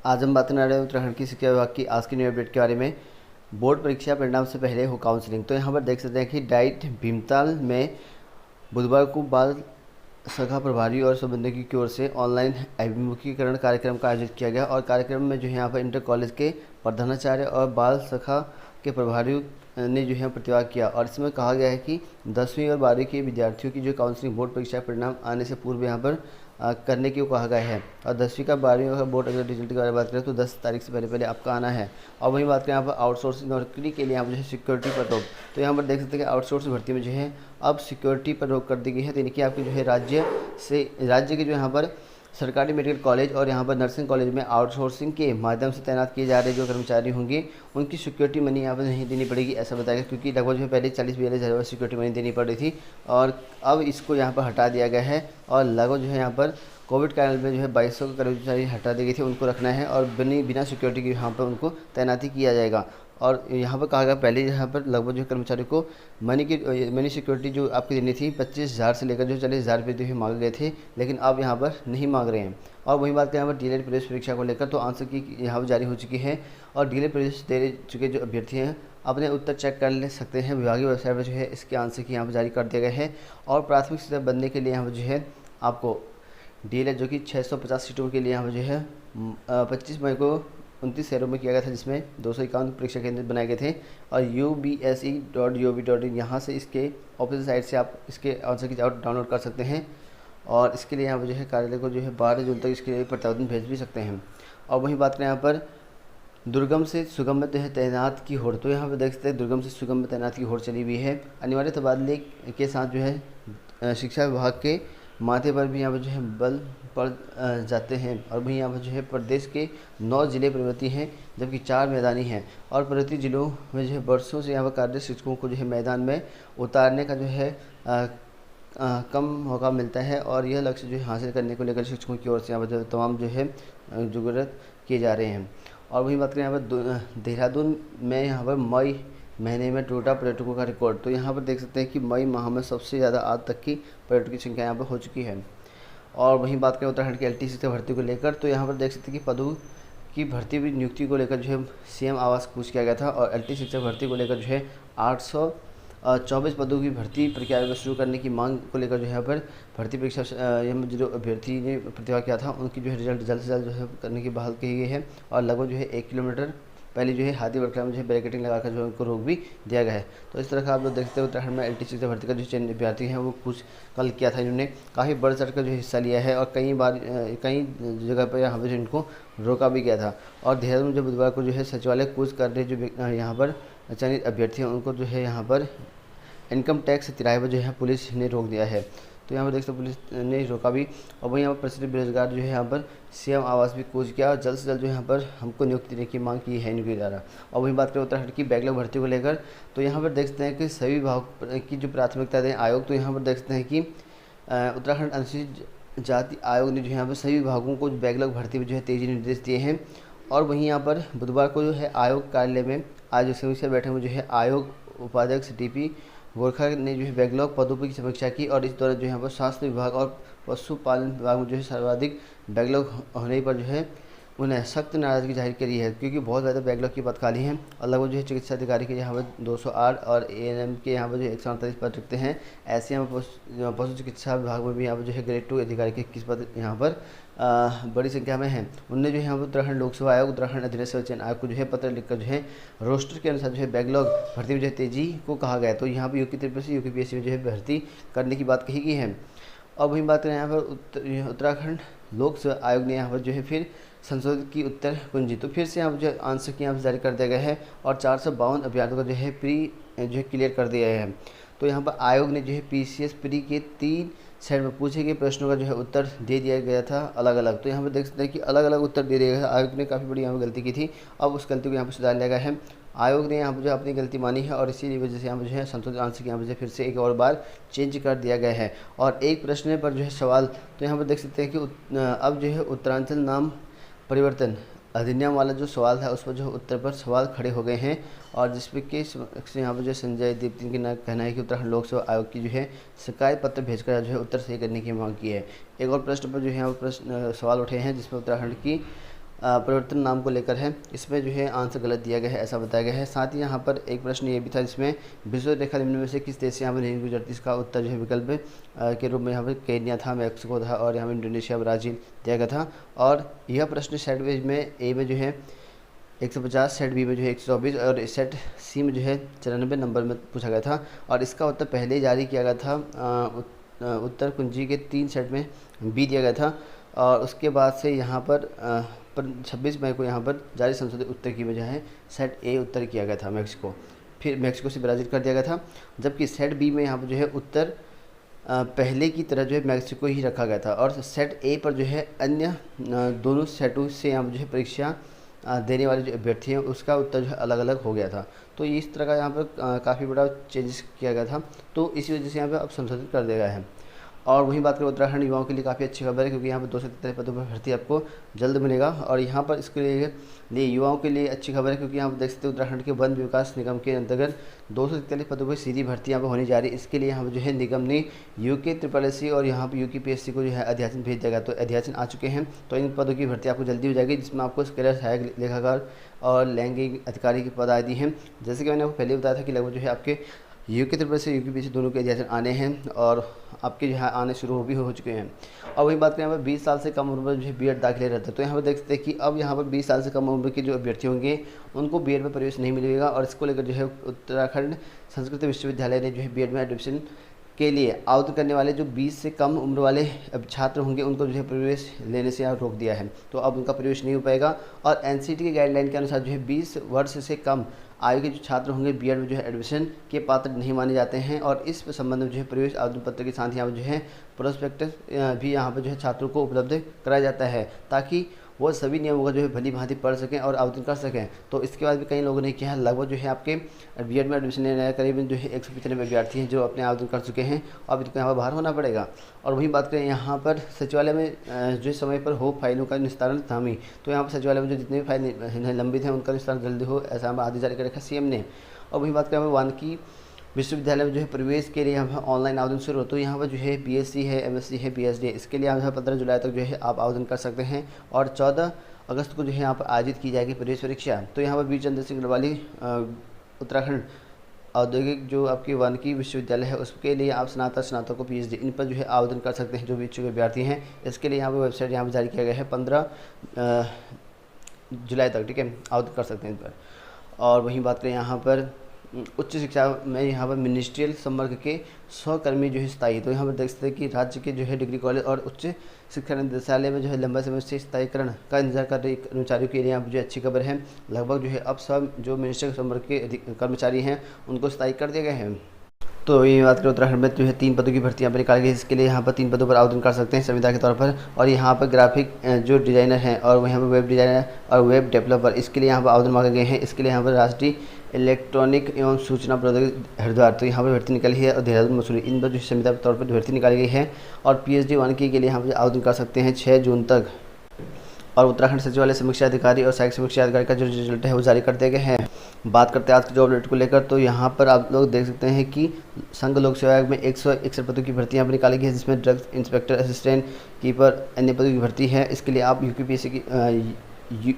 आज हम बात करने रहे हैं उत्तराखंड की शिक्षा विभाग की आज की न्यू अपडेट के बारे में। बोर्ड परीक्षा परिणाम से पहले हो काउंसलिंग। तो यहाँ पर देख सकते हैं कि डाइट भीमताल में बुधवार को बाल शाखा प्रभारी और संबंधियों की ओर से ऑनलाइन अभिमुखीकरण कार्यक्रम का आयोजित किया गया और कार्यक्रम में जो है यहाँ पर इंटर कॉलेज के प्रधानाचार्य और बाल शाखा के प्रभारियों ने जो है प्रतिभाग किया। और इसमें कहा गया है कि 10वीं और 12वीं के विद्यार्थियों की जो काउंसलिंग बोर्ड परीक्षा परिणाम आने से पूर्व यहाँ पर करने की कहा गया है। और 10वीं का 12वीं का बोर्ड अगर रिजल्ट के बारे में बात करें तो 10 तारीख से पहले आपका आना है। और वहीं बात करें यहाँ पर आउटसोर्सिंग नौकरी के लिए यहाँ पर जो है सिक्योरिटी पर रोक। तो यहाँ पर देख सकते हैं कि आउटसोर्स भर्ती में जो है अब सिक्योरिटी पर रोक कर दी गई है। यानी कि आपके जो है राज्य के जो यहाँ पर सरकारी मेडिकल कॉलेज और यहाँ पर नर्सिंग कॉलेज में आउटसोर्सिंग के माध्यम से तैनात किए जा रहे जो कर्मचारी होंगे उनकी सिक्योरिटी मनी यहाँ पर नहीं देनी पड़ेगी, ऐसा बताया गया। क्योंकि लगभग जो है पहले 40-42 हज़ार सिक्योरिटी मनी देनी पड़ रही थी और अब इसको यहाँ पर हटा दिया गया है। और लगभग जो है यहाँ पर कोविड काल में जो है 2200 कर्मचारी हटा दी गई थी, उनको रखना है और बिना सिक्योरिटी के यहाँ पर उनको तैनाती किया जाएगा। और यहाँ पर कहा गया पहले यहाँ पर लगभग जो कर्मचारी को मनी सिक्योरिटी जो आपकी देनी थी 25,000 से लेकर जो 40,000 रुपये जो है मांगे गए थे, लेकिन अब यहाँ पर नहीं मांग रहे हैं। और वही बात करें यहाँ पर डीएलएड प्रवेश परीक्षा को लेकर तो आंसर की यहाँ पर जारी हो चुकी है और डीएलएड प्रवेश दे चुके जो अभ्यर्थी हैं अपने उत्तर चेक कर ले सकते हैं। विभागीय वेबसाइट पर जो है इसके आंसर की यहाँ पर जारी कर दिया गया है। और प्राथमिक शिक्षक बनने के लिए यहाँ पर जो है आपको डीएलएड जो कि 650 सीटों के लिए यहाँ पर जो है 25 मई को 29 शहरों में किया गया था, जिसमें 251 परीक्षा केंद्र बनाए गए थे। और ubse.gov.in यहाँ से इसके ऑफिशियल साइट से आप इसके आंसर की डाउनलोड कर सकते हैं। और इसके लिए यहाँ पर जो है कार्यालय को जो है 12 जून तक इसके लिए प्रत्यावेदन भेज भी सकते हैं। और वहीं बात करें यहाँ पर दुर्गम से सुगम में जो है तैनात की होड़। तो यहाँ पर देख सकते हैं दुर्गम से सुगम में तैनात की होड़ चली हुई है। अनिवार्य तबादले के साथ जो है शिक्षा विभाग के माथे पर भी यहाँ पर जो है बल पड़ जाते हैं। और वहीं यहाँ पर जो है प्रदेश के 9 जिले पर्वतीय हैं जबकि 4 मैदानी हैं। और पर्वतीय जिलों में जो है वर्षों से यहाँ पर कार्यरत शिक्षकों को जो है मैदान में उतारने का जो है कम मौका मिलता है। और यह लक्ष्य जो है हासिल करने को लेकर शिक्षकों की ओर से यहाँ पर जो तमाम जो है जुगरत किए जा रहे हैं। और वहीं बात करें यहाँ पर देहरादून में यहाँ पर मई महीने में टूटा पर्यटकों का रिकॉर्ड। तो यहाँ पर देख सकते हैं कि मई माह में सबसे ज़्यादा आज तक की पर्यटकों की संख्या यहाँ पर हो चुकी है। और वहीं बात करें उत्तराखंड की एलटी शिक्षक भर्ती को लेकर तो यहाँ पर देख सकते हैं कि पदों की भर्ती भी नियुक्ति को लेकर जो है सीएम आवास कूच किया गया था। और एलटी शिक्षक भर्ती को लेकर जो है 824 पदों की भर्ती प्रक्रिया शुरू करने की मांग को लेकर जो है यहाँ पर भर्ती परीक्षा जो अभ्यर्थी ने प्रतिभा किया था उनकी जो है रिजल्ट जल्द से जल्द जो है करने की बहाल की गई है। और लगभग जो है 1 किलोमीटर पहले जो है हाथी वर्कला में जो है बैरिकेडिंग लगाकर जो उनको रोक भी दिया गया है। तो इस तरह का आप लोग देखते हैं उत्तराखंड में एलटी शिक्षक भर्ती का जो चयन अभ्यर्थी हैं वो कुछ कल किया था, इन्होंने काफ़ी बढ़ चढ़ कर जो हिस्सा लिया है और कई जगह पर यहाँ पर जो इनको रोका भी गया था। और देहरादून जो बुधवार को जो है सचिवालय कूच कर रहे जो यहाँ पर चयनित अभ्यर्थी हैं उनको जो है यहाँ पर इनकम टैक्स तिराहे पर जो है पुलिस ने रोक दिया है। तो यहाँ पर देख सकते पुलिस ने रोका भी। और वहीं यहाँ पर प्रसिद्ध बेरोजगार जो है यहाँ पर सीएम आवास भी कूच किया और जल्द से जल्द जो यहाँ पर हमको नियुक्ति देने की मांग की है इनके द्वारा। और वहीं बात करें उत्तराखंड की बैकलॉग भर्ती को लेकर तो यहाँ पर देख सकते हैं कि सभी विभाग की जो प्राथमिकता दें आयोग। तो यहाँ पर देख सकते हैं कि उत्तराखंड अनुसूचित जाति आयोग ने जो यहाँ पर सभी विभागों को बैकलॉग भर्ती में जो है तेजी निर्देश दिए हैं। और वहीं यहाँ पर बुधवार को जो है आयोग कार्यालय में आज समीक्षा बैठक में जो है आयोग उपाध्यक्ष डीपी गोरखा ने जो है बैकलॉग पदों की समीक्षा की। और इस दौरान जो यहाँ पर स्वास्थ्य विभाग और पशुपालन विभाग में जो है सर्वाधिक बैकलॉग होने पर जो है उन्हें सख्त नाराजगी जाहिर करी है, क्योंकि बहुत ज़्यादा बैकलॉग की पद खाली हैं। और लगभग जो है चिकित्सा अधिकारी के यहाँ पर 208 और एएनएम के यहाँ पर जो 148 पद रखते हैं। ऐसे यहाँ पर पशु चिकित्सा विभाग में भी यहाँ पर जो है ग्रेड 2 अधिकारी के 21 पद यहाँ पर बड़ी संख्या में हैं। उनने जो है यहाँ पर उत्तराखंड लोकसेवा आयोग उत्तराखंड अधिराज्य चयन आयोग को जो है पत्र लिखकर जो है रोस्टर के अनुसार जो है बैकलॉग भर्ती में जो है तेजी को कहा गया है। तो यहाँ पर यूपीपीएससी में जो है भर्ती करने की बात कही गई है। और वहीं बात करें यहाँ पर उत्तराखंड लोक सेवा आयोग ने यहाँ पर जो है फिर संशोधित की उत्तर कुंजी। तो फिर से यहाँ पर जो आंसर की यहाँ पर जारी कर दिया गया है और 452 अभ्यर्थियों का जो है प्री जो है क्लियर कर दिया है। तो यहाँ पर आयोग ने जो है पीसीएस प्री के 3 सेट में पूछे गए प्रश्नों का जो है उत्तर दे दिया गया था अलग अलग। तो यहाँ पर देख सकते हैं कि अलग अलग उत्तर दे दिया गया है। आयोग ने काफ़ी बड़ी यहाँ पर गलती की थी, अब उस गलती को यहाँ पर सुधार लिया गया है। आयोग ने यहाँ पर जो अपनी गलती मानी है और इसी वजह से यहाँ पर जो है संशोधित आंसर यहाँ पर फिर से एक और बार चेंज कर दिया गया है। और एक प्रश्न पर जो है सवाल तो यहाँ पर देख सकते हैं कि अब जो है उत्तरांचल नाम परिवर्तन अधिनियम वाला जो सवाल था उस पर जो उत्तर पर सवाल खड़े हो गए हैं। और जिसपे कि यहाँ पर जो संजय दीप्ति का कहना है कि उत्तराखंड लोक सेवा आयोग की जो है शिकायत पत्र भेजकर जो है उत्तर सही करने की मांग की है। एक और प्रश्न पर जो है यहाँ पर प्रश्न सवाल उठे हैं जिसमें उत्तराखंड की परिवर्तन नाम को लेकर है। इसमें जो है आंसर गलत दिया गया है, ऐसा बताया गया है। साथ ही यहाँ पर एक प्रश्न ये भी था जिसमें विश्व रेखा निम्न में से किस देश से यहाँ पर नहीं गुजरती, इसका उत्तर जो है विकल्प के रूप में यहाँ पर केन्या था, मैक्सिको था और यहाँ पर इंडोनेशिया, ब्राज़ील दिया गया था। और यह प्रश्न सेट में ए में जो है 150, सेट बी में जो है 124 और सेट सी में जो है 94 नंबर में पूछा गया था। और इसका उत्तर पहले ही जारी किया गया था, उत्तर कुंजी के 3 सेट में बी दिया गया था। और उसके बाद से यहाँ पर 26 मई को यहाँ पर जारी संशोधित उत्तर की वजह है सेट ए उत्तर किया गया था मैक्सिको, फिर मैक्सिको से ब्राज़ील कर दिया गया था। जबकि सेट बी में यहाँ पर जो है उत्तर पहले की तरह जो है मैक्सिको ही रखा गया था। और सेट ए पर जो है अन्य दोनों सेटों से यहाँ पर जो है परीक्षा देने वाले जो अभ्यर्थी हैं उसका उत्तर जो है अलग अलग हो गया था। तो इस तरह का यहाँ पर काफ़ी बड़ा चेंजेस किया गया था, तो इसी वजह से यहाँ पर अब संशोधित कर दिया गया है। और वहीं बात करें उत्तराखंड युवाओं के लिए काफ़ी अच्छी खबर है, क्योंकि यहाँ पर 243 पदों पर भर्ती आपको जल्द मिलेगा। और यहाँ पर इसके लिए युवाओं के लिए अच्छी खबर है, क्योंकि यहाँ पर देख सकते हैं उत्तराखंड के वन विकास निगम के अंतर्गत 243 पदों पर सीधी भर्ती यहाँ पर होने जा रही है। इसके लिए यहाँ पर जो है निगम ने UKSSC और यहाँ पर UKPSC को जो है अध्याचन भेज देगा। तो अध्याचन आ चुके हैं, तो इन पदों की भर्ती आपको जल्दी हो जाएगी, जिसमें आपको स्केलर, सहायक लेखाकार और लैंगिक अधिकारी के पद आदि हैं। जैसे कि मैंने आपको पहले बताया था कि लगभग जो है आपके UKSSC UKPSC दोनों के अध्याचन आने हैं और आपके जो है आने शुरू भी हो चुके हैं। और वही बात करें यहाँ पर 20 साल से कम उम्र में जो है बीएड दाखिले रहता है, तो यहाँ पर देख सकते हैं कि अब यहाँ पर 20 साल से कम उम्र के जो अभ्यर्थी होंगे उनको बीएड में प्रवेश नहीं मिलेगा। और इसको लेकर जो है उत्तराखंड संस्कृत विश्वविद्यालय ने जो है बीएड में एडमिशन के लिए आवेदन करने वाले जो 20 से कम उम्र वाले छात्र होंगे उनको जो है प्रवेश लेने से यहाँ रोक दिया है, तो अब उनका प्रवेश नहीं हो पाएगा। और NCT के गाइडलाइन के अनुसार जो है 20 वर्ष से कम आयु के जो छात्र होंगे बीएड में जो है एडमिशन के पात्र नहीं माने जाते हैं। और इस संबंध में जो है प्रवेश आवेदन पत्र के साथ यहाँ पर जो है प्रोस्पेक्टस भी यहाँ पर जो है छात्रों को उपलब्ध कराया जाता है, ताकि वो सभी नियमों का जो है भली भांति पढ़ सकें और आवेदन कर सकें। तो इसके बाद भी कई लोगों ने किया है, लगभग जो है आपके बीएड में एडमिशन लेने करीब जो है 195 विद्यार्थी हैं जो अपने आवेदन कर चुके हैं, अब इनको यहाँ पर बाहर होना पड़ेगा। और वहीं बात करें यहाँ पर सचिवालय में जो समय पर हो फाइलों का निस्तारण थामी, तो यहाँ पर सचिवालय में जो जितने भी फाइल लंबित हैं उनका निस्तारण जल्दी हो, ऐसा हमें आदेश जारी कर रखा CM ने। और वहीं बात करें वानिकी विश्वविद्यालय में जो है प्रवेश के लिए यहाँ पर ऑनलाइन आवेदन शुरू हो, तो यहाँ पर जो है BSc है, MSc है, PhD है, इसके लिए यहाँ 15 जुलाई तक जो है आप आवेदन कर सकते हैं। और 14 अगस्त को जो है यहाँ पर आयोजित की जाएगी प्रवेश परीक्षा। तो यहाँ पर वीर चंद्र सिंह गढ़वाली उत्तराखंड औद्योगिक जो आपकी वानिकी विश्वविद्यालय है उसके लिए आप स्नातक को PhD इन पर जो है आवेदन कर सकते हैं जो भी इच्छुक विद्यार्थी हैं। इसके लिए यहाँ पर वेबसाइट यहाँ पर जारी किया गया है 15 जुलाई तक, ठीक है, आवेदन कर सकते हैं इन पर। और वहीं बात करें यहाँ पर उच्च शिक्षा में यहाँ पर मिनिस्ट्रियल संवर्ग के 100 कर्मी जो है स्थायी, तो यहाँ पर देख सकते हैं कि राज्य के जो है डिग्री कॉलेज और उच्च शिक्षा निदेशालय में जो है लंबा समय से स्थायीकरण का इंतजार कर रहे कर्मचारियों के लिए यहाँ पर जो अच्छी खबर है। लगभग जो है अब सब जो मिनिस्ट्रियल संवर्ग के कर्मचारी हैं उनको स्थायी कर दिए गए हैं। तो ये बात करें उत्तराखंड में जो है 3 पदों की भर्ती यहाँ पर निकाली गई, इसके लिए यहाँ पर 3 पदों पर आवेदन कर सकते हैं संविदा के तौर पर। और यहाँ पर ग्राफिक जो डिज़ाइनर हैं और यहाँ पर वेब डिज़ाइनर और वेब डेवलपर, इसके लिए यहाँ पर आवेदन मांगे गए हैं। इसके लिए यहाँ पर राष्ट्रीय इलेक्ट्रॉनिक एवं सूचना प्रौद्योगिकी हरिद्वार, तो यहाँ पर भर्ती निकली है। और देहरादून मसूरी, इन पर जो संविदा के तौर पर भर्ती निकाली गई है। और PhD वानिकी के लिए यहाँ पर आवेदन कर सकते हैं 6 जून तक। और उत्तराखंड सचिवालय समीक्षा अधिकारी और सहायक समीक्षा अधिकारी का जो रिजल्ट है वो जारी कर दिए गए हैं। बात करते हैं आज के जॉब अपडेट को लेकर, तो यहाँ पर आप लोग देख सकते हैं कि संघ लोक सेवा आयोग में 161 पदों की भर्ती यहाँ पर निकाली गई है, जिसमें ड्रग्स इंस्पेक्टर, असिस्टेंट कीपर, अन्य पदों की भर्ती है। इसके लिए आप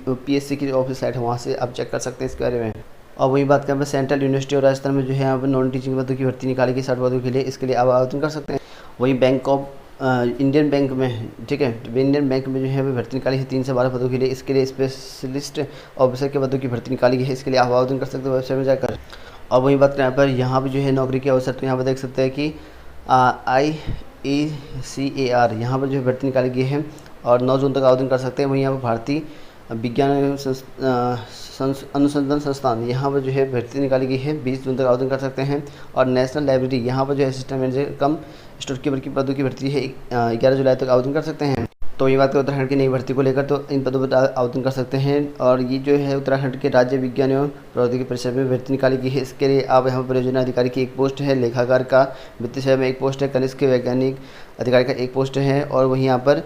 UPSC की जो ऑफिस साइट है वहाँ से आप चेक कर सकते हैं इसके बारे में। और वही बात करें सेंट्रल यूनिवर्सिटी और राजस्थान में जो है यहाँ पर नॉन टीचिंग पदों की भर्ती निकाली गई 60 पदों के लिए, इसके लिए आप आवेदन कर सकते हैं। वही बैंक ऑफ इंडियन बैंक में, ठीक है, इंडियन बैंक में जो है भर्ती निकाली है 3 से 12 पदों के लिए, इसके लिए स्पेशलिस्ट ऑफिसर के पदों की भर्ती निकाली गई है, इसके लिए आप आवेदन कर सकते हो वेबसाइट में जाकर। और वही बात करें यहाँ पर जो है नौकरी के अवसर, तो यहाँ पर देख सकते हैं कि IECAR यहाँ पर जो है भर्ती निकाली गई है और 9 जून तक आवेदन कर सकते हैं। वहीं यहाँ पर भारतीय विज्ञान अनुसंधान संस्थान, यहाँ पर जो है भर्ती निकाली गई है 20 जून तक आवेदन कर सकते हैं। और नेशनल लाइब्रेरी, यहाँ पर जो है असिस्टेंट मैनेजर कम स्टोर कीपर की पदों की भर्ती है 11 जुलाई तक आवेदन कर सकते हैं। तो ये बात है उत्तराखंड की नई भर्ती को लेकर, तो इन पदों पर आवेदन कर सकते हैं। और ये जो है उत्तराखंड के राज्य विज्ञान एवं प्रौद्योगिकी परिषद में भर्ती निकाली गई है। इसके लिए आप यहाँ पर परियोजना अधिकारी की 1 पोस्ट है, लेखाकार का वित्तीय सेवा में 1 पोस्ट है, कनिष्ठ वैज्ञानिक अधिकारी का 1 पोस्ट है, और वहीं यहाँ पर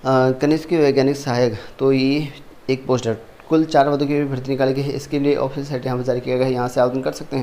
कनिष्ठ वैज्ञानिक सहायक, तो ये 1 पोस्ट है। कुल 4 पदों की भर्ती निकाली गई है। इसके लिए ऑफिस साइट यहाँ पर जारी किया गया है, यहाँ से आवेदन कर सकते हैं।